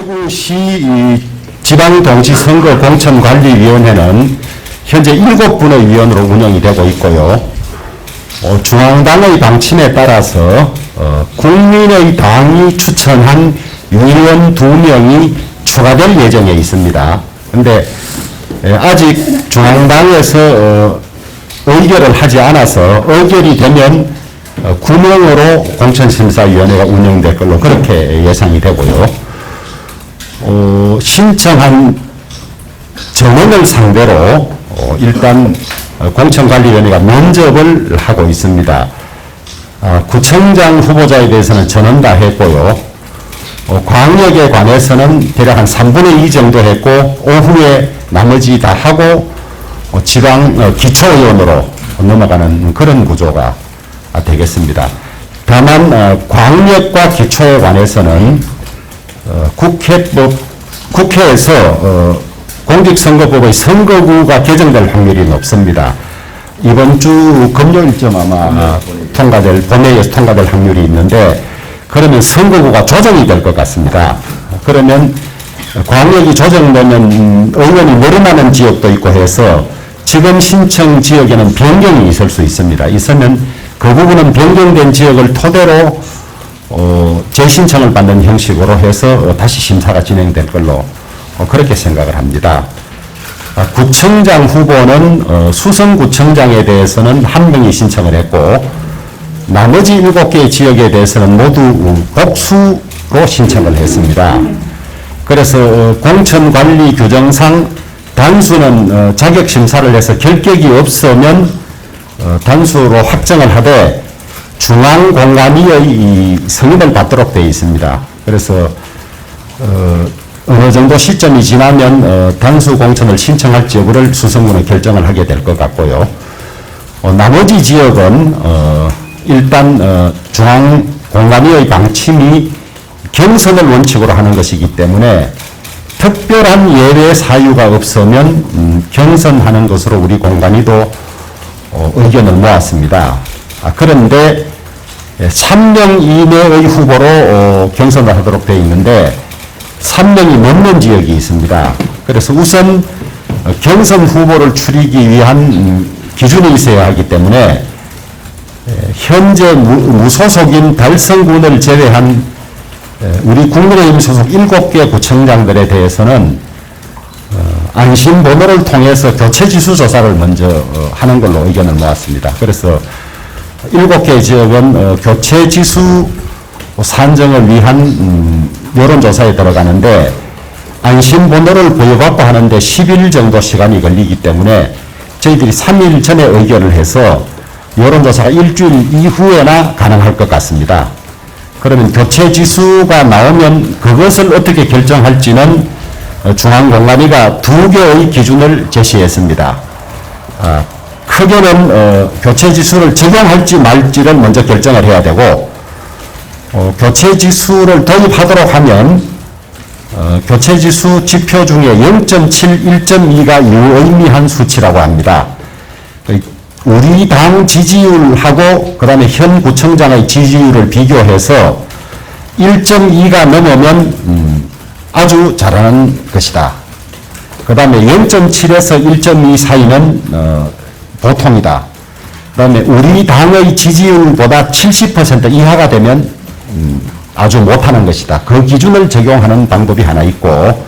대구시 지방동시선거공천관리위원회는 현재 7분의 위원으로 운영이 되고 있고요. 중앙당의 방침에 따라서 국민의 당이 추천한 위원 2명이 추가될 예정에 있습니다. 그런데 아직 중앙당에서 의결을 하지 않아서 의결이 되면 9명으로 공천심사위원회가 운영될 걸로 그렇게 예상이 되고요. 신청한 정원을 상대로 일단 공천관리위원회가 면접을 하고 있습니다. 구청장 후보자에 대해서는 전원 다 했고요. 광역에 관해서는 대략 한 3분의 2 정도 했고 오후에 나머지 다 하고 지방 기초의원으로 넘어가는 그런 구조가 되겠습니다. 다만 광역과 기초에 관해서는 국회에서 공직선거법의 선거구가 개정될 확률이 높습니다. 이번 주 금요일쯤 아마 본회의에서 통과될 확률이 있는데 그러면 선거구가 조정이 될 것 같습니다. 그러면 광역이 조정되면 의원이 늘어나는 지역도 있고 해서 지금 신청 지역에는 변경이 있을 수 있습니다. 있으면 그 부분은 변경된 지역을 토대로 재신청을 받는 형식으로 해서 다시 심사가 진행될 걸로 그렇게 생각을 합니다. 구청장 후보는 수성구청장에 대해서는 1명이 신청을 했고 나머지 7개의 지역에 대해서는 모두 복수로 신청을 했습니다. 그래서 공천관리 규정상 단수는 자격심사를 해서 결격이 없으면 단수로 확정을 하되 중앙공관위의 승인을 받도록 되어 있습니다. 그래서 어느 정도 시점이 지나면 단수 공천을 신청할지 여부를 수성구는 결정을 하게 될 것 같고요. 나머지 지역은 일단 중앙공관위의 방침이 경선을 원칙으로 하는 것이기 때문에 특별한 예외 사유가 없으면 경선하는 것으로 우리 공관위도 의견을 모았습니다. 그런데 3명 이내의 후보로 경선을 하도록 되어 있는데 3명이 넘는 지역이 있습니다. 그래서 우선 경선 후보를 추리기 위한 기준이 있어야 하기 때문에 현재 무소속인 달성군을 제외한 우리 국민의힘 소속 7개 구청장들에 대해서는 안심번호를 통해서 교체지수 조사를 먼저 하는 걸로 의견을 모았습니다. 그래서 7개 지역은 교체지수 산정을 위한 여론조사에 들어가는데 안심번호를 부여받고 하는데 10일 정도 시간이 걸리기 때문에 저희들이 3일 전에 의결을 해서 여론조사가 일주일 이후에나 가능할 것 같습니다. 그러면 교체지수가 나오면 그것을 어떻게 결정할지는 중앙공관위가 2개의 기준을 제시했습니다. 크게는 교체지수를 적용할지 말지를 먼저 결정을 해야 되고 교체지수를 도입하도록 하면 교체지수 지표 중에 0.7, 1.2가 유의미한 수치라고 합니다. 우리 당 지지율하고 그 다음에 현 구청장의 지지율을 비교해서 1.2가 넘으면 아주 잘하는 것이다. 그 다음에 0.7에서 1.2 사이는 보통이다. 그 다음에 우리 당의 지지율보다 70% 이하가 되면 아주 못하는 것이다. 그 기준을 적용하는 방법이 하나 있고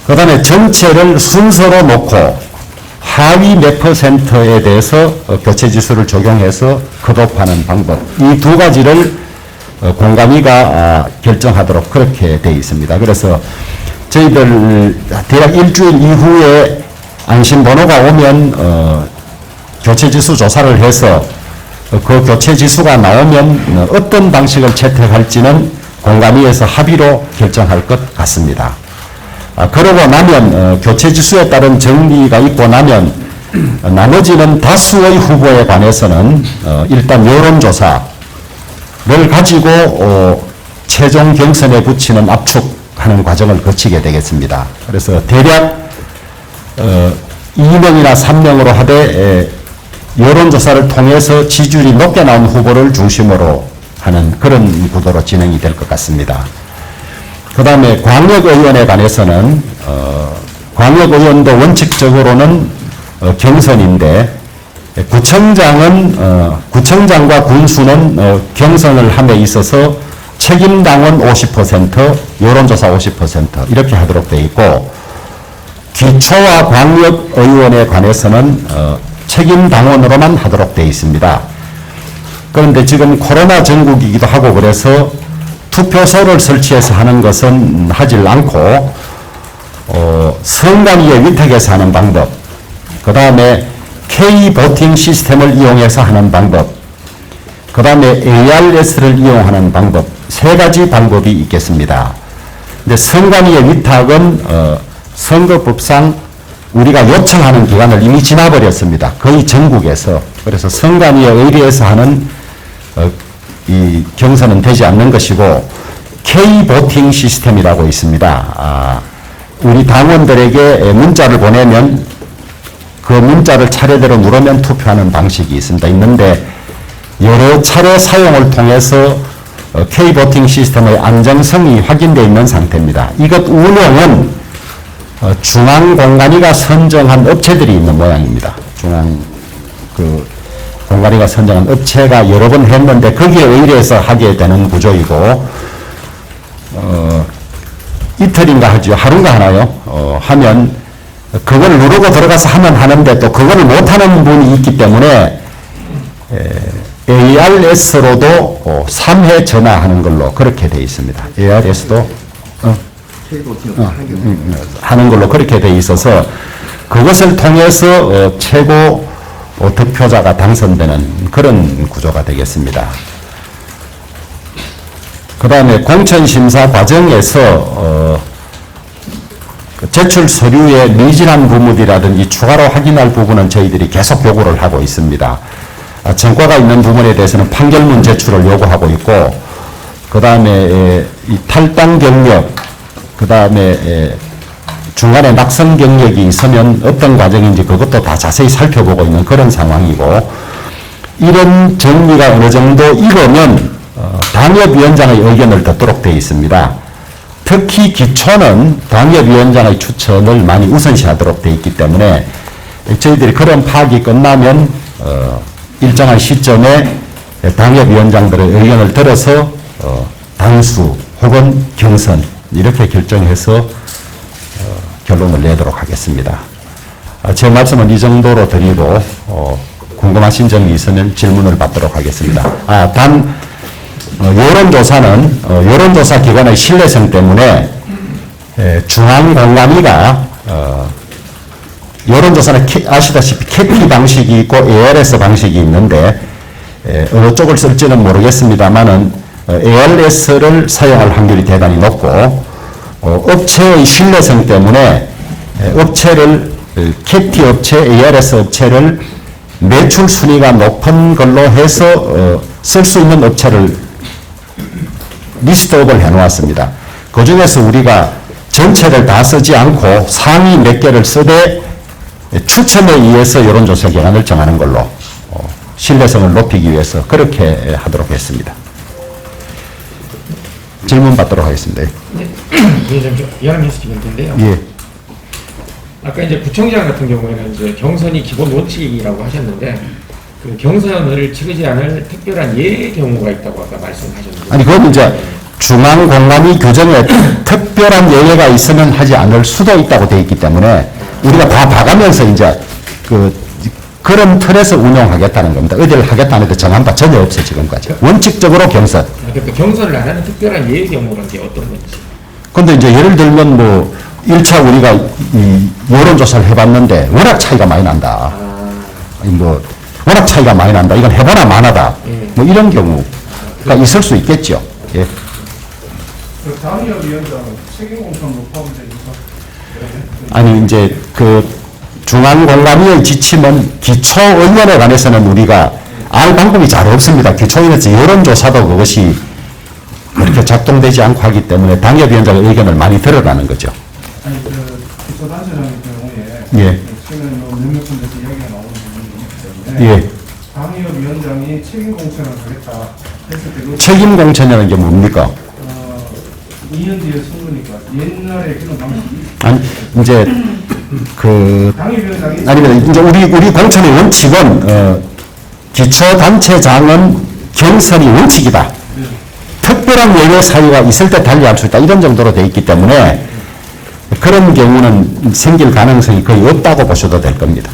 그 다음에 전체를 순서로 놓고 하위 몇 %에 대해서 교체지수를 적용해서 컷오프하는 방법 이 2가지를 공관위가 결정하도록 그렇게 되어 있습니다. 그래서 저희들 대략 일주일 이후에 안심번호가 오면 교체지수 조사를 해서 그 교체지수가 나오면 어떤 방식을 채택할지는 공관위에서 합의로 결정할 것 같습니다. 그러고 나면 교체지수에 따른 정리가 있고 나면 나머지는 다수의 후보에 관해서는 일단 여론조사를 가지고 최종 경선에 붙이는 압축하는 과정을 거치게 되겠습니다. 그래서 대략 2명이나 3명으로 하되 여론조사를 통해서 지지율이 높게 나온 후보를 중심으로 하는 그런 구도로 진행이 될 것 같습니다. 그 다음에 광역의원에 관해서는 광역의원도 원칙적으로는 경선인데 구청장과 군수는 경선을 함에 있어서 책임당원 50%, 여론조사 50% 이렇게 하도록 되어 있고 기초와 광역의원에 관해서는 책임당원으로만 하도록 되어 있습니다. 그런데 지금 코로나 전국이기도 하고 그래서 투표소를 설치해서 하는 것은 하질 않고 선관위의 위탁에서 하는 방법, 그 다음에 K-보팅 시스템을 이용해서 하는 방법, 그 다음에 ARS를 이용하는 방법, 세 가지 방법이 있겠습니다. 근데 선관위의 위탁은 선거법상 우리가 요청하는 기간을 이미 지나버렸습니다. 거의 전국에서. 그래서 선관위에 의뢰해서 하는 이 경선은 되지 않는 것이고 K-보팅 시스템이라고 있습니다. 우리 당원들에게 문자를 보내면 그 문자를 차례대로 누르면 투표하는 방식이 있는데 여러 차례 사용을 통해서 K-보팅 시스템의 안정성이 확인되어 있는 상태입니다. 이것 운영은 중앙공관위가 선정한 업체들이 있는 모양입니다. 공관위가 선정한 업체가 여러 번 했는데 거기에 의뢰해서 하게 되는 구조이고 이틀인가 하죠. 하루인가 하나요? 하면 그걸 누르고 들어가서 하면 하는데 또 그거를 못하는 분이 있기 때문에 ARS로도 3회 전화하는 걸로 그렇게 되어 있습니다. ARS도 하는 걸로 그렇게 되어 있어서 그것을 통해서 최고 득표자가 당선되는 그런 구조가 되겠습니다. 그 다음에 공천심사 과정에서 제출 서류의 미진한 부분이라든지 추가로 확인할 부분은 저희들이 계속 요구를 하고 있습니다. 전과가 있는 부분에 대해서는 판결문 제출을 요구하고 있고 그 다음에 이 탈당 경력, 그 다음에 중간에 낙선 경력이 있으면 어떤 과정인지 그것도 다 자세히 살펴보고 있는 그런 상황이고 이런 정리가 어느 정도 이루면 당협위원장의 의견을 듣도록 되어 있습니다. 특히 기초는 당협위원장의 추천을 많이 우선시하도록 되어 있기 때문에 저희들이 그런 파악이 끝나면 일정한 시점에 당협위원장들의 의견을 들어서 당수 혹은 경선 이렇게 결정해서 결론을 내도록 하겠습니다. 제 말씀은 이 정도로 드리고 궁금하신 점이 있으면 질문을 받도록 하겠습니다. 여론조사는 여론조사 기관의 신뢰성 때문에 중앙공관위가 여론조사는 아시다시피 KP 방식이 있고 ARS 방식이 있는데 어느 쪽을 쓸지는 모르겠습니다만은 ARS를 사용할 확률이 대단히 높고 업체의 신뢰성 때문에 업체를 KT 업체, ARS 업체를 매출 순위가 높은 걸로 해서 쓸 수 있는 업체를 리스트업을 해놓았습니다. 그 중에서 우리가 전체를 다 쓰지 않고 상위 몇 개를 쓰되 추첨에 의해서 여론조사 기관을 정하는 걸로 신뢰성을 높이기 위해서 그렇게 하도록 했습니다. 질문 받도록 하겠습니다. 네. 이하람 기본인데요. 예. 아까 이제 구청장 같은 경우에는 이제 경선이 기본 원칙이라고 하셨는데 그 경선을 치르지 않을 특별한 예의 경우가 있다고 아까 말씀하셨는데. 아니 그건 이제 중앙공관위 규정에 특별한 예외가 있으면 하지 않을 수도 있다고 되어 있기 때문에 우리가 다 봐가면서 이제 그런 틀에서 운영하겠다는 겁니다. 어디를 하겠다는 데 정한 바 전혀 없어요, 지금까지. 원칙적으로 경선. 그러니까 경선을 안 하는 특별한 예의 경우라는 게 어떤 건지. 근데 이제 예를 들면 뭐 1차 우리가 이 여론조사를 해봤는데 워낙 차이가 많이 난다. 워낙 차이가 많이 난다. 이건 해보나 마나다. 뭐 이런 경우가 있을 수 있겠죠. 예. 그 당협위원장은 책임공천으로 포함됩니까? 아니 이제 중앙공관위의 지침은 기초의원에 관해서는 우리가 알 방법이 잘 없습니다. 기초의원에서 여론조사도 그것이 그렇게 작동되지 않고 하기 때문에 당협위원장의 의견을 많이 들어가는 거죠. 아니 기초단체장의 경우에 예. 최근 몇몇 군데서 이야기가 나오는 부분이 있기 때문에 예. 당협위원장이 책임공천을 하겠다 했을 때 책임공천이라는 게 뭡니까? 2년 뒤에 선거니까 옛날에 그런 방식이 아니, 이제, 당협위원장이 아니면 이제 우리 공천의 원칙은, 기초단체장은 경선이 원칙이다. 특별한 예외 사유가 있을 때 달리할 수 있다. 이런 정도로 되어 있기 때문에 그런 경우는 생길 가능성이 거의 없다고 보셔도 될 겁니다.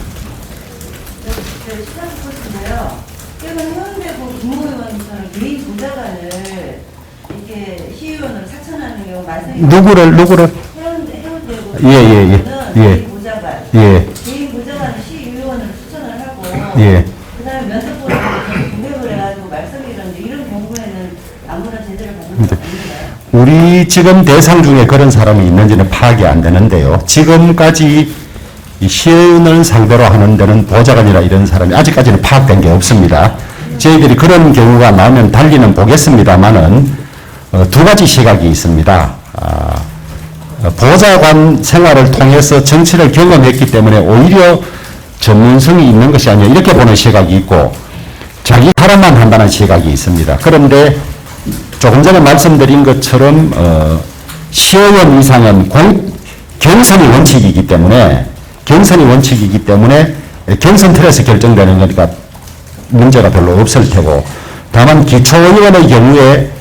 시간 코스인데요. 최근 해운대구 국무위원회에서는 개인 보좌관을 이렇게 시의원으로 사천하는 경우 말씀이 누구를? 해운대구 예. 개인 보좌관, 예. 개인 보좌관을 시의원으로 추천을 하고 예. 그다음에 면접보러 공개를 해가지고 말씀이 이런데 이런 경우에는 아무나 제대로 보는 거 아닌가요? 우리 지금 대상 중에 그런 사람이 있는지는 파악이 안 되는데요. 지금까지 이 시의원을 상대로 하는 데는 보좌관이라 이런 사람이 아직까지는 파악된 게 없습니다. 저희들이 그런 경우가 나오면 달리는 보겠습니다만은 두 가지 시각이 있습니다. 보좌관 생활을 통해서 정치를 경험했기 때문에 오히려 전문성이 있는 것이 아니라 이렇게 보는 시각이 있고 자기 사람만 한다는 시각이 있습니다. 그런데 조금 전에 말씀드린 것처럼 시의원 이상은 경선이 원칙이기 때문에 경선 틀에서 결정되는 거니까 문제가 별로 없을 테고 다만 기초의원의 경우에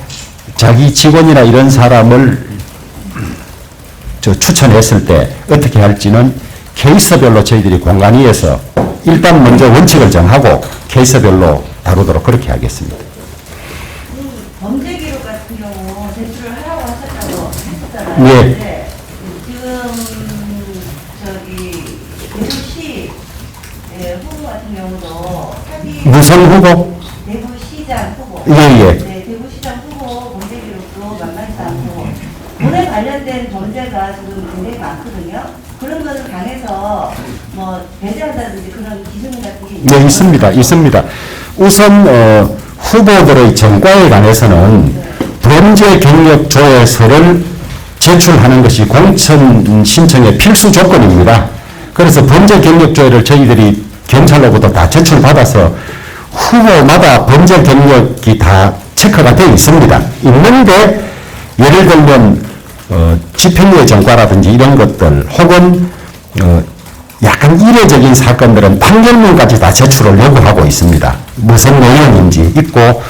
자기 직원이나 이런 사람을 추천했을 때 어떻게 할지는 케이스별로 저희들이 공간위에서 일단 먼저 원칙을 정하고 케이스별로 다루도록 그렇게 하겠습니다. 범죄 기록 같은 경우 제출을 하라고 하셨다고 했었잖아요. 예. 근데 지금 대구시 후보 같은 경우도 무슨 후보? 대구시장 후보. 예. 네, 대구시장 후보 범죄 기록도 만만치 않고 돈에 관련된 범죄가 지금 굉장히 많거든요. 그런 것을 당해서 뭐 배제한다든지 그런 기준 같은 게 네, 있습니다. 우선 후보들의 정과에 관해서는 범죄 경력 조회서를 제출하는 것이 공천 신청의 필수 조건입니다. 그래서 범죄 경력 조회를 저희들이 경찰로부터 다 제출받아서 후보마다 범죄 경력이 다 체크가 되어 있습니다. 있는데 예를 들면 집행유예 전과라든지 이런 것들 혹은 약간 이례적인 사건들은 판결문까지 다 제출을 요구하고 있습니다. 무슨 내용인지 있고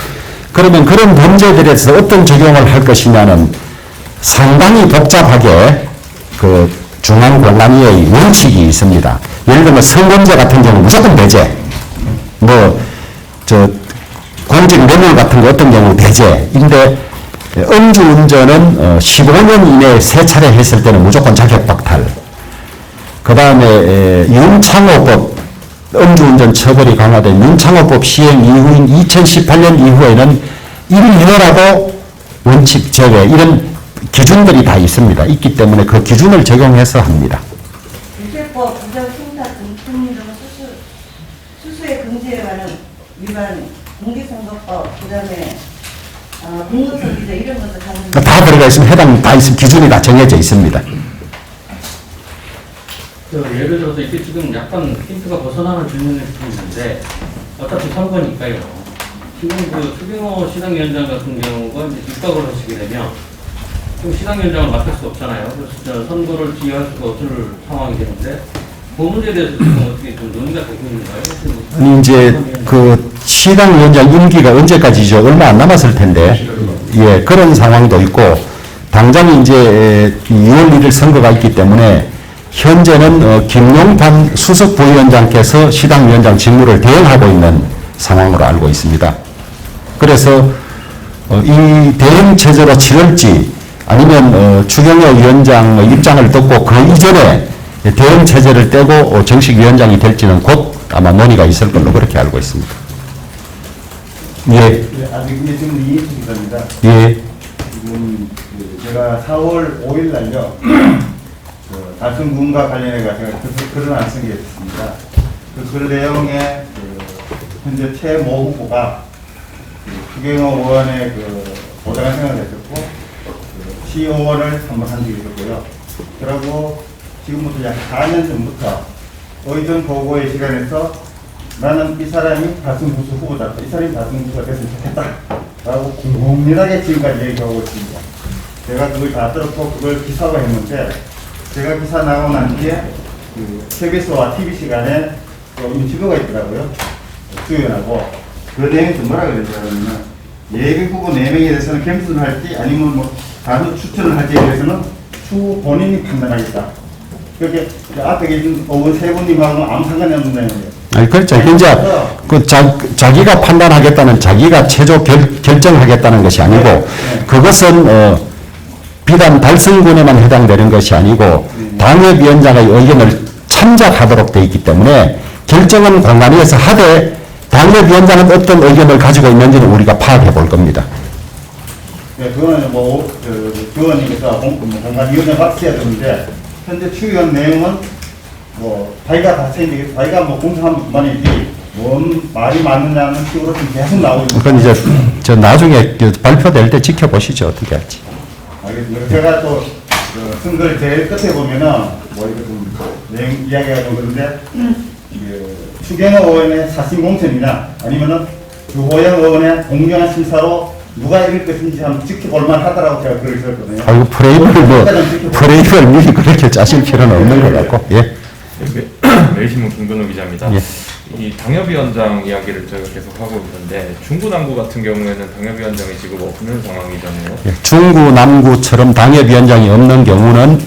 그러면 그런 범죄들에 대해서 어떤 적용을 할 것이냐는 상당히 복잡하게 그 중앙공안위의 원칙이 있습니다. 예를 들면 성범죄 같은 경우 무조건 배제, 공직 뇌물 같은 거 어떤 경우 배제인데 음주운전은 15년 이내에 3차례 했을 때는 무조건 자격 박탈. 그 다음에 윤창호법, 음주운전 처벌이 강화된 윤창호법 시행 이후인 2018년 이후에는 1년하고 원칙 제외 이런 기준들이 다 있습니다. 있기 때문에 그 기준을 적용해서 합니다. 유죄법, 부정승타 금품 등 수수의 금지에 관한 위반, 공직선거법, 그다음에 공무서비스 이런 것도 다 들어가 있으면 다 있으면 기준이 다 정해져 있습니다. 예를 들어서 이게 지금 약간 힌트가 벗어나는 질문일 수 있는데 어차피 선거니까요. 지금 그 추경호 시당위원장 같은 경우가 이제 입각을 하시게 되면 지금 시당위원장을 맡을 수 없잖아요. 그래서 선거를 지휘할 수가 없을 상황이 되는데 그 문제에 대해서 지금 어떻게 좀 논의가 되고 있는가요? 아니 이제 그 시당위원장 임기가 언제까지죠? 얼마 안 남았을 텐데 예 그런 상황도 있고 당장 이제 2월 1일 선거가 있기 때문에 현재는 김용판 수석 부위원장께서 시당위원장 직무를 대행하고 있는 상황으로 알고 있습니다. 그래서 이 대행 체제로 치를지 아니면 추경호 위원장의 입장을 듣고 그 이전에 대응 체제를 떼고 정식 위원장이 될지는 곧 아마 논의가 있을 걸로 그렇게 알고 있습니다. 예. 네, 아직 이게 지금 이해되기 겁니다. 예. 지금 제가 4월 5일 날요. 달성군과 관련해서 제가 글을 안 쓴 게 있습니다. 그 글 내용에 현재 최모 후보가 추경호 의원의 보좌관 생활을 했었고 시의원을 한번 한 적이 있었고요. 그리고 지금부터 약 4년 전부터 의전 보고의 시간에서 나는 이 사람이 다승구수 후보다. 이 사람이 다승구수가 됐으면 좋겠다. 라고 공공연하게 지금까지 얘기하고 있습니다. 제가 그걸 다 들었고 그걸 기사화했는데 제가 기사 나가고 난 뒤에 그 KBS와 TV 시간에 또 인터뷰가 있더라고요. 수요연하고 그 내용에서 뭐라 그랬냐면 예비 후보 4명에 대해서는 겸손을 할지 아니면 뭐 다른 추천을 할지에 대해서는 추후 본인이 판단하겠다. 그렇게 앞에 계신 의원 3분님하고는 아무 상관이 없는 내용이에요. 아니, 그렇죠. 이제 자기가 판단하겠다는 자기가 최종 결정하겠다는 것이 아니고 그것은 비단 달성군에만 해당되는 것이 아니고 당협위원장의 의견을 참작하도록 되어 있기 때문에 결정은 공간에서 하되 당협위원장은 어떤 의견을 가지고 있는지는 우리가 파악해 볼 겁니다. 네, 그거는 뭐, 교원님께서 공간위원장 박스해야 되는데, 현재 추의한 내용은 뭐, 자기가 다 챙기겠어. 자기가 뭐 공사하면 그만이지, 뭔 말이 맞느냐는 식으로 좀 계속 나오고 있습니다. 그건 이제 저 나중에 발표될 때 지켜보시죠. 어떻게 할지. 알겠습니다. 제가 또, 선거를 제일 끝에 보면은, 뭐, 이거 좀, 내용 이야기가 좀 그런데, 추경호 의원의 사심 공천이냐, 아니면은 주호영 의원의 공정한 심사로 누가 이길 것인지 한번 지켜볼만 하더라고 제가 글을 썼거든요. 아이고, 프레임을 미리 그렇게 짜실 필요는 없는 것 같고, 예. 매일신문 김근호 기자입니다. 예. 이 당협위원장 이야기를 저희가 계속 하고 있는데 중구 남구 같은 경우에는 당협위원장이 지금 없는 상황이잖아요. 예, 중구, 남구처럼 당협위원장이 없는 경우는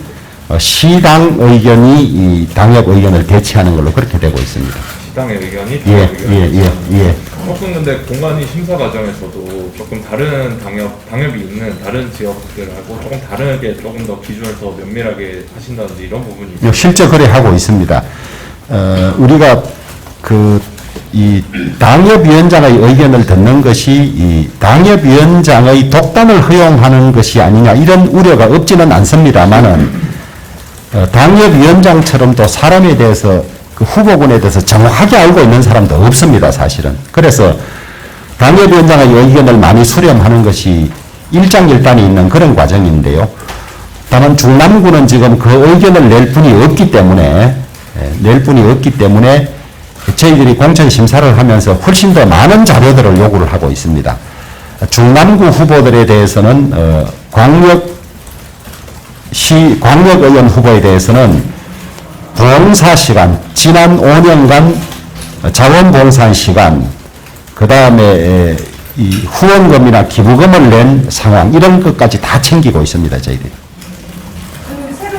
시당 의견이 이 당협 의견을 대체하는 걸로 그렇게 되고 있습니다. 시당의 의견이 예, 당협 의견이 예. 조금 근데 공관위 심사 과정에서도 조금 다른 당협이 있는 다른 지역들하고 조금 다르게 조금 더 기준을 더 면밀하게 하신다든지 이런 부분이 있어요. 실제 그래 하고 있습니다. 우리가 이 당협위원장의 의견을 듣는 것이 이 당협위원장의 독단을 허용하는 것이 아니냐 이런 우려가 없지는 않습니다만은 당협위원장처럼 또 사람에 대해서 그 후보군에 대해서 정확하게 알고 있는 사람도 없습니다, 사실은. 그래서 당협위원장의 의견을 많이 수렴하는 것이 일장일단이 있는 그런 과정인데요. 다만 중남구는 지금 그 의견을 낼 분이 없기 때문에 저희들이 공천심사를 하면서 훨씬 더 많은 자료들을 요구를 하고 있습니다. 중남구 후보들에 대해서는 광역의원 후보에 대해서는 봉사시간, 지난 5년간 자원봉사 시간, 그 다음에 이 후원금이나 기부금을 낸 상황, 이런 것까지 다 챙기고 있습니다, 저희들이. 그럼 새로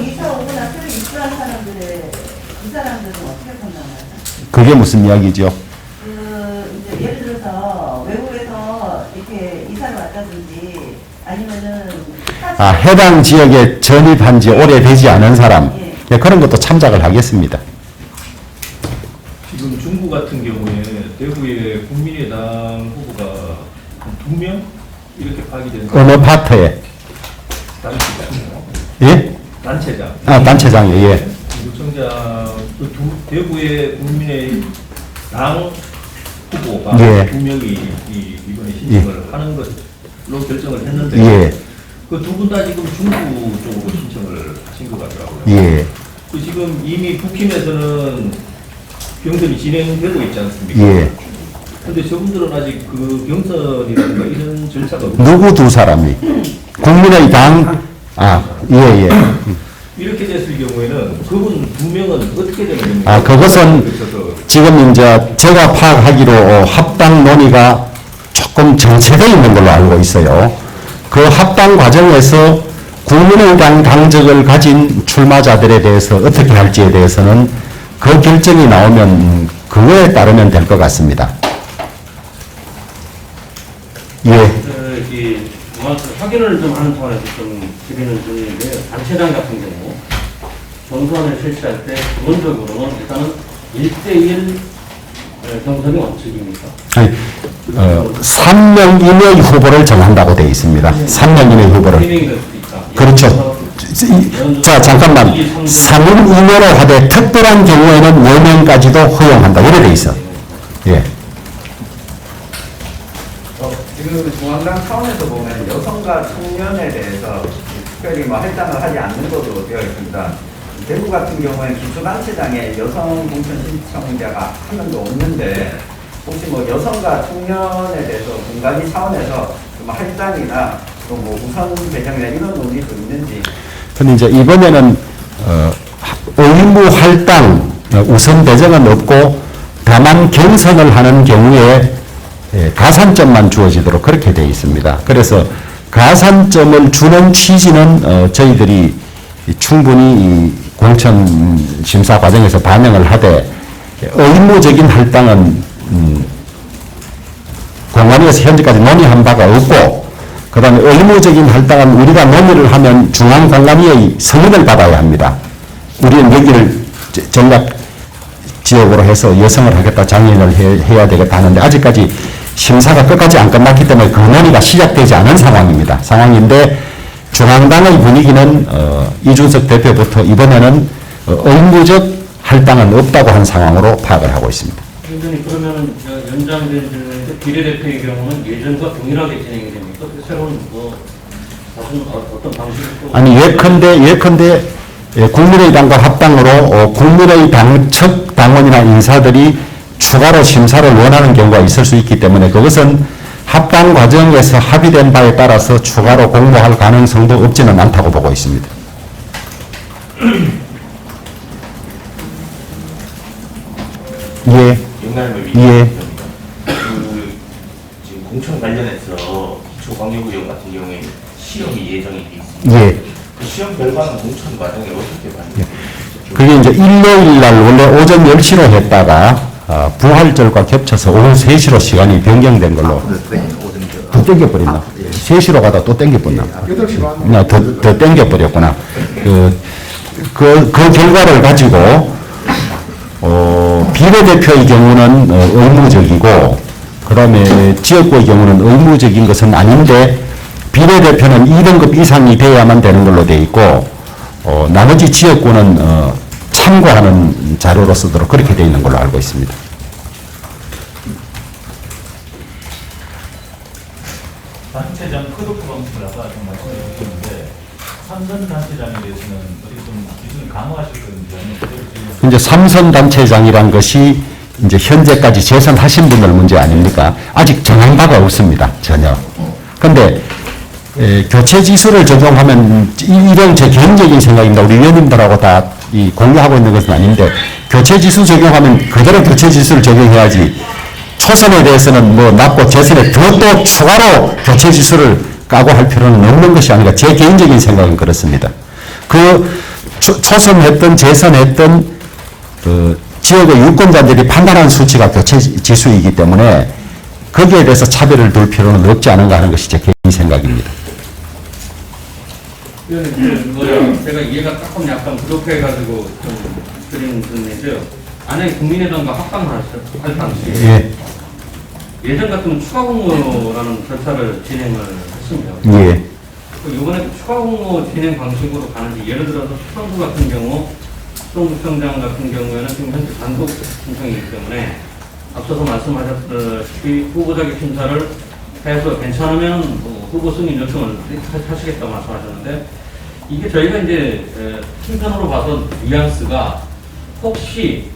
이사 오거나 새로 입주한 사람들은 어떻게 판단하나요? 그게 무슨 이야기죠? 이제 예를 들어서 외국에서 이렇게 이사를 왔다든지 아니면은 해당 지역에 전입한 지 오래되지 않은 사람, 예, 그런 것도 참작을 하겠습니다. 지금 중구 같은 경우에 대구의 국민의당 후보가 2명 이렇게 파기된 어느 파트에? 단체장이요. 예? 단체장. 단체장이요, 예. 구청장 대구의 국민의당 후보가 예. 2명이 이번에 신청을 하는 것으로 결정을 했는데 예. 그 두 분 다 지금 중구 쪽으로 신청을 하신 것 같더라고요. 예. 그 지금 이미 북힘에서는 경선이 진행되고 있지 않습니까? 예. 근데 저분들은 아직 그 경선이라든가 이런 절차가 없고 누구 두 사람이? 국민의당? 예. 이렇게 됐을 경우에는 그분 2명은 어떻게 되는 겁니까? 그것은 지금 이제 제가 파악하기로 합당 논의가 조금 정체되어 있는 걸로 알고 있어요. 그 합당 과정에서 국민의당 당적을 가진 출마자들에 대해서 어떻게 할지에 대해서는 그 결정이 나오면 그거에 따르면 될 것 같습니다. 예. 확인을 좀 하는 차원에서 좀 드리는 질문인데요. 단체장 같은 경우 경선을 실시할 때 기본적으로는 일단은 1대1 경선이 원칙입니까? 3명 이내의 후보를 정한다고 되어 있습니다. 3명 이내의 후보를. 3명이 될 수도 있다. 그렇죠. 자, 잠깐만. 3인 이내로 하되 특별한 경우에는 4명까지도 허용한다. 이래 돼 있어. 예. 지금 중앙당 차원에서 보면 여성과 청년에 대해서 특별히 뭐 할당을 하지 않는 것으로 되어 있습니다. 대구 같은 경우에는 기초단체장에 여성 공천 신청자가 한 명도 없는데 혹시 뭐 여성과 청년에 대해서 공간위 차원에서 좀 할당이나 또 뭐 우선 배정이나 이런 논의도 있는지. 근데 이제 이번에는 의무 할당 우선 배정은 없고 다만 경선을 하는 경우에 가산점만 주어지도록 그렇게 되어 있습니다. 그래서 가산점을 주는 취지는 저희들이 충분히 이 공천 심사 과정에서 반영을 하되 의무적인 할당은 공관위에서 현재까지 논의한 바가 없고, 그 다음에 의무적인 할당은 우리가 논의를 하면 중앙공관위의 승인을 받아야 합니다. 우리는 여기를 전략 지역으로 해서 여성을 하겠다, 장애인을 해야 되겠다 하는데 아직까지 심사가 끝까지 안 끝났기 때문에 그 논의가 시작되지 않은 상황인데 중앙당의 분위기는 이준석 대표부터 이번에는 의무적 할당은 없다고 한 상황으로 파악을 하고 있습니다. 위원장님, 그러면 연장된 비례대표의 경우는 예전과 동일하게 진행이 됩니까? 새로운 어떤 방식으로? 아니 예컨대 국민의당과 합당으로 국민의당 측 당원이나 인사들이 추가로 심사를 원하는 경우가 있을 수 있기 때문에 그것은 합당 과정에서 합의된 바에 따라서 추가로 공모할 가능성도 없지는 않다고 보고 있습니다. 예. 예. 지금 공천 관련해서 기초광역의원 같은 경우에 시험이 예정이 돼 있습니다. 예. 그 시험 결과는 공천 과정에 어떻게 봐요? 그게 이제 일요일 날 원래 오전 10시로 했다가 부활절과 겹쳐서 오후 3시로 시간이 변경된 걸로. 더 땡겨버렸나? 3시로 가다 또 땡겨버렸나? 8시 더 땡겨버렸구나. 그 결과를 가지고 비례대표의 경우는 의무적이고, 그 다음에 지역구의 경우는 의무적인 것은 아닌데 비례대표는 2등급 이상이 돼야만 되는 걸로 돼 있고, 나머지 지역구는 참고하는 자료로 쓰도록 그렇게 돼 있는 걸로 알고 있습니다. 단체장 컷오프 방식을 아까 좀 말씀해 주셨는데 삼선 단체장에 대해서는 어떻게 좀 기준을 강화하실 건지 아니면 그대로 지금 이제 삼선 단체장이란 것이 이제 현재까지 재선하신 분들 문제 아닙니까? 아직 정한 바가 없습니다. 전혀. 근데 교체 지수를 적용하면 이런 제 개인적인 생각입니다. 우리 위원님들하고 다 공유하고 있는 것은 아닌데 교체 지수 적용하면 그대로 교체 지수를 적용해야지 초선에 대해서는 뭐 낮고 재선에 또 추가로 교체 지수를 까고 할 필요는 없는 것이 아닌가. 제 개인적인 생각은 그렇습니다. 그 초선했던 재선했던 그 지역의 유권자들이 판단한 수치가 교체 지수이기 때문에 거기에 대해서 차별을 둘 필요는 없지 않은가 하는 것이 제 개인 생각입니다. 제가 이해가 조금 약간 부족해가지고 좀 드린 건데요. 만약에 국민의당과 합당을 할 당시에 예전 같으면 추가 공모라는 절차를 진행을 했습니다. 예. 이번에 추가 공모 진행 방식으로 가는지, 예를 들어서 수성구 같은 경우, 수성구청장 같은 경우에는 지금 현재 단독 신청이기 때문에 앞서서 말씀하셨듯이 후보자격 심사를 해서 괜찮으면 뭐 후보 승인 요청을 하시겠다고 말씀하셨는데, 이게 저희가 이제 팀편으로 봐서 뉘앙스가 혹시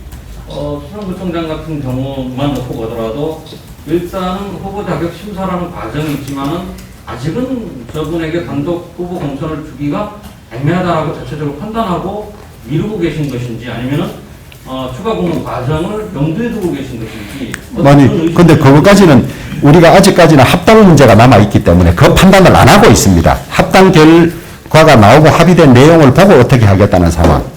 수성구청장 같은 경우만 놓고 보더라도 일단은 후보 자격 심사라는 과정이 있지만은 아직은 저분에게 단독 후보 공천을 주기가 애매하다라고 자체적으로 판단하고 미루고 계신 것인지, 아니면은 추가 공모 과정을 염두에 두고 계신 것인지. 아니, 근데 그것까지는 우리가 아직까지는 합당 문제가 남아있기 때문에 그 판단을 안 하고 있습니다. 합당 결과가 나오고 합의된 내용을 보고 어떻게 하겠다는 상황.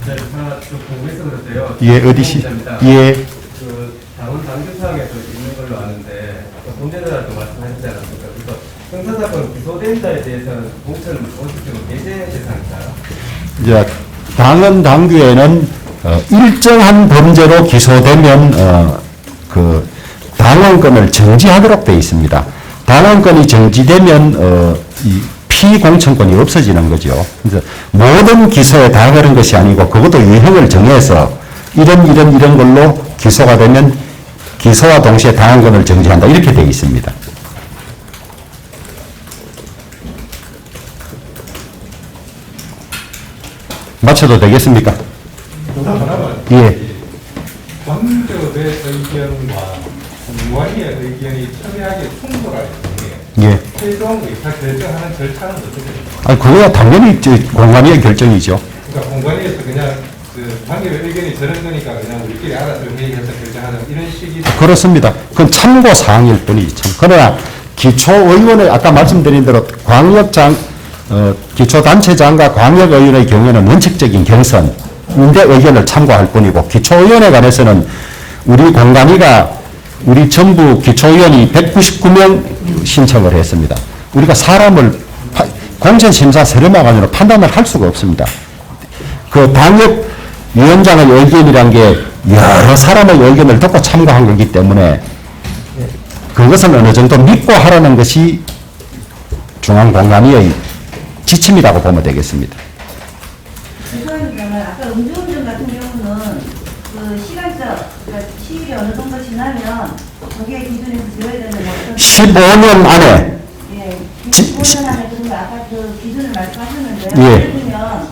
네, 하나 좀 궁금해서 그랬어요. 예, 어디시? 예. 그 당원 당규사항에서 있는 걸로 아는데 본대들한테 말씀하셨지 않았습니까? 그래서 형사사건 기소된 자에 대해서는 공천을 어떻게 배제 대상인가요? 이제 당헌 당규에는 일정한 범죄로 기소되면 그 당원권을 정지하도록 되어 있습니다. 당원권이 정지되면 이 피공천권이 없어지는 거죠. 그래서 모든 기소에 다 그런 것이 아니고 그것도 유형을 정해서 이런 걸로 기소가 되면 기소와 동시에 당원권을 정지한다 이렇게 되어 있습니다. 마쳐도 되겠습니까? 예. 권조의 의견과 공무원의 의견이 첨예하게 충돌할 경우에 예. 최종 의사결정하는 절차는 어떻게 됩니까? 아, 그거야 당연히 공관위의 결정이죠. 그러니까 공관위에서 그냥 그 관계의 의견이 저런 거니까 그냥 우리끼리 알아서 회의해서 결정하는 이런 식이 그렇습니다. 그건 참고 사항일 뿐이지 참. 그러나 기초의원의 아까 말씀드린 대로 기초단체장과 광역의원의 경우에는 원칙적인 경선, 인대 의견을 참고할 뿐이고 기초의원에 관해서는 우리 공관위가 우리 전부 기초의원이 199명 신청을 했습니다. 우리가 사람을 공천심사 세례마관으로 판단을 할 수가 없습니다. 그 당협위원장의 의견이란 게 여러 사람의 의견을 듣고 참고한 거기 때문에 그것은 어느 정도 믿고 하라는 것이 중앙공관위의 지침이라고 보면 되겠습니다. 죄송합니다만 아까 음주운전 같은 경우는 그 시간적, 그러니까 시일이 어느 정도 지나면 저게 기준에서 지어야 되는 어떤 15년 안에 예, 15년 안에 그런 거 아까 그 기준을 말씀하셨는데 예. 예를 들면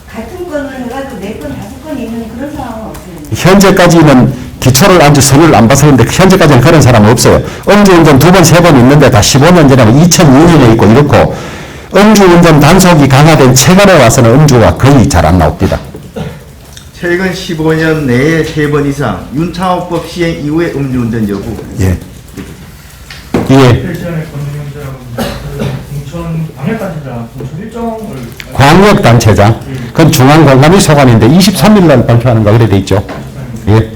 같은 건을 해가지고 4건, 5건 있는 그런 상황은 없어요. 현재까지는 기초를 앉아 서류를 안 봐서 그런데 현재까지는 그런 사람은 없어요. 음주운전 2번, 3번 있는데 다 15년 전에 2002년에 있고 이렇고 음주운전 단속이 강화된 최근에 와서는 음주가 거의 잘 안 나옵니다. 최근 15년 내에 3번 이상 윤창호법 시행 이후에 음주운전 여부. 예. 예. 일전에 권위원장 공천 방역단체장 공천 일정을 광역단체장. 그건 중앙공관위 소관인데 23일 날 발표하는 거 그래 돼 있죠. 예.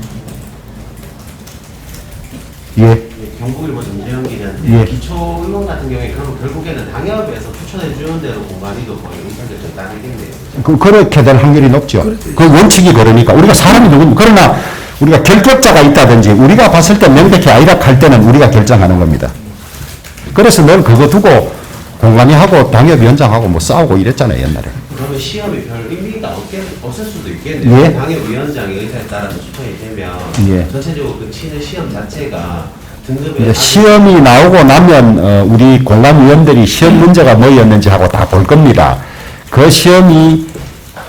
예. 경북일보 정재영 기자인데 예. 기초의원 같은 경우에 그럼 결국에는 당협에서 추천해 주는 대로 공관위도 거의 의사결정 따르겠네요. 그렇게 될 확률이 높죠. 그 원칙이 그러니까. 우리가 사람이 누굽니까? 그러나 우리가 결격자가 있다든지 우리가 봤을 때 명백히 아이락할 때는 우리가 결정하는 겁니다. 그래서 늘 그거 두고 공관위하고 당협위원장하고 뭐 싸우고 이랬잖아요, 옛날에. 그러면 시험이 별 의미가 없을 수도 있겠네요. 예. 당협위원장의 의사에 따라서 추천이 되면 예. 전체적으로 그 치는 시험 자체가 등급에 이제 시험이 나오고 나면 우리 공관위원들이 시험 문제가 뭐였는지 하고 다 볼 겁니다. 그 시험이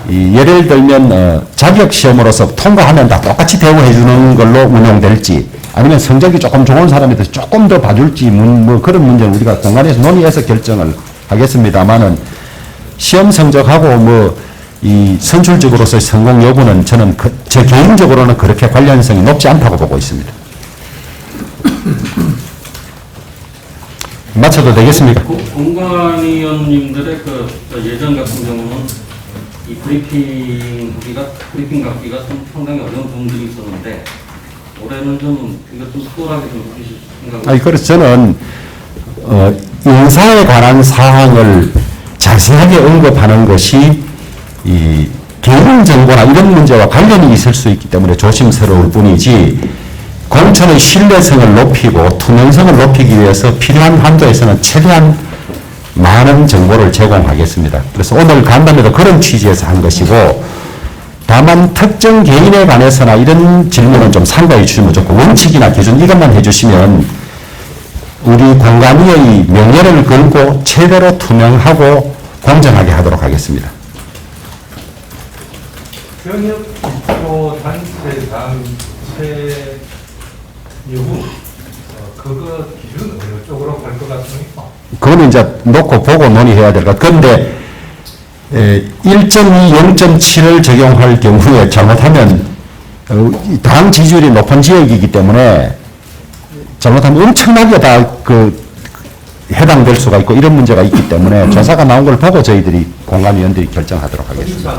예를 들면 자격시험으로서 통과하면 다 똑같이 대우해 주는 걸로 운영될지 아니면 성적이 조금 좋은 사람한테 조금 더 봐줄지 뭐 그런 문제는 우리가 공관위에서 논의해서 결정을 하겠습니다만은 시험 성적하고 뭐 이 선출직으로서의 성공 여부는 저는 제 개인적으로는 그렇게 관련성이 높지 않다고 보고 있습니다. 마쳐도 되겠습니까? 공관위원님들의 그 예전 같은 경우는 이 브리핑 갖기가 좀 상당히 어려운 부분들이 있었는데 올해는 좀 이거 좀 수월하게 좀 해주실 생각을. 아니 그래서 저는 인사에 관한 사항을 자세하게 언급하는 것이 이 개인 정보나 이런 문제와 관련이 있을 수 있기 때문에 조심스러울 뿐이지 공천의 신뢰성을 높이고 투명성을 높이기 위해서 필요한 한도에서는 최대한 많은 정보를 제공하겠습니다. 그래서 오늘 간담회도 그런 취지에서 한 것이고 다만 특정 개인에 관해서나 이런 질문은 좀 삼가해 주시면 좋고 원칙이나 기준 이것만 해주시면 우리 공관위의 명예를 걸고 최대로 투명하고 공정하게 하도록 하겠습니다. 현역 기초단체장 여부 그거 기준 어느 쪽으로 갈 것 같습니까? 그거는 이제 놓고 보고 논의해야 될 것 같아요. 그런데 1.2, 0.7을 적용할 경우에 잘못하면 당 지지율이 높은 지역이기 때문에 잘못하면 엄청나게 다 해당될 수가 있고 이런 문제가 있기 때문에 조사가 나온 걸 보고 저희들이 공관위원들이 결정하도록 하겠습니다.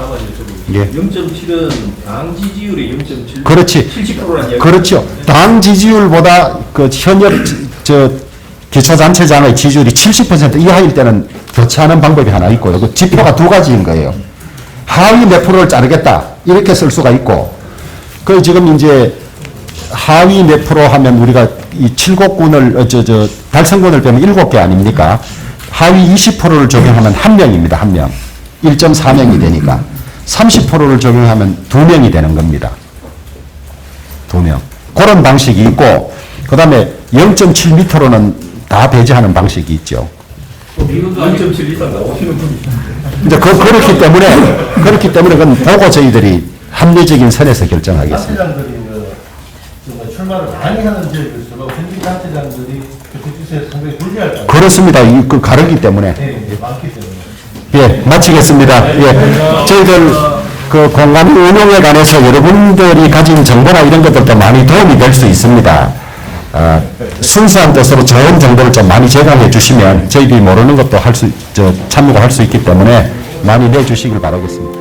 예. 0.7은 당 지지율의 0.7. 그렇지. 70%라는 이야기. 그렇죠. 당 지지율보다 현역 기초단체장의 지지율이 70% 이하일 때는 교체하는 방법이 하나 있고요. 그 지표가 2가지인 거예요. 하위 몇 프로를 자르겠다 이렇게 쓸 수가 있고 그 지금 이제 하위 몇 프로 하면 우리가 이 7곡군을 달성군을 빼면 7개 아닙니까? 하위 20%를 적용하면 1명입니다. 1명. 1.4명이 되니까 30%를 적용하면 2명이 되는 겁니다. 2명. 그런 방식이 있고 그 다음에 0.7m로는 다 배제하는 방식이 있죠. 0.7 이상 나오시는 분이 이제 그렇기 때문에 그건 보고 저희들이 합리적인 선에서 결정하겠습니다. 단체장들이 출마를 많이 하는 지역일수록 현직 단체장들이 교체주세에 상당히 불리할 거예요. 그렇습니다. 그 가르기 때문에. 네, 많기 때문에. 예, 마치겠습니다. 예, 저희들 그 공간 운영에 관해서 여러분들이 가진 정보나 이런 것들도 많이 도움이 될 수 있습니다. 순수한 뜻으로 좋은 정보를 좀 많이 제공해 주시면 저희들이 모르는 것도 참고할 수 있기 때문에 많이 내주시길 바라겠습니다.